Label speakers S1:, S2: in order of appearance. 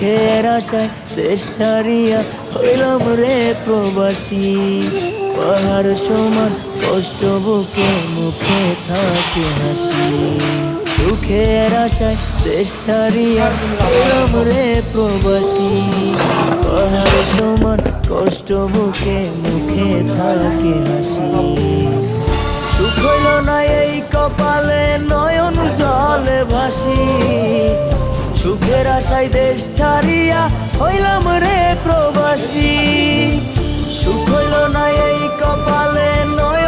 S1: সুখের আশায় দেশ ছাড়িয়া হইলাম রে প্রবাসী। পাহাড় সমান কষ্ট বুকে, মুখে থাকে হাসি। সুখের আশায় দেশ ছাড়িয়া হইলাম রে প্রবাসী। পাহাড় সমান কষ্ট বুকে, মুখে থাকে হাসি। সুখ হইল না এই কপালে, নয়ন জলে ভাসি। সুখের আশায় দেশ ছাড়িয়া হইলাম রে প্রবাসী। সুখ হইল না এই কপালে, নয়ন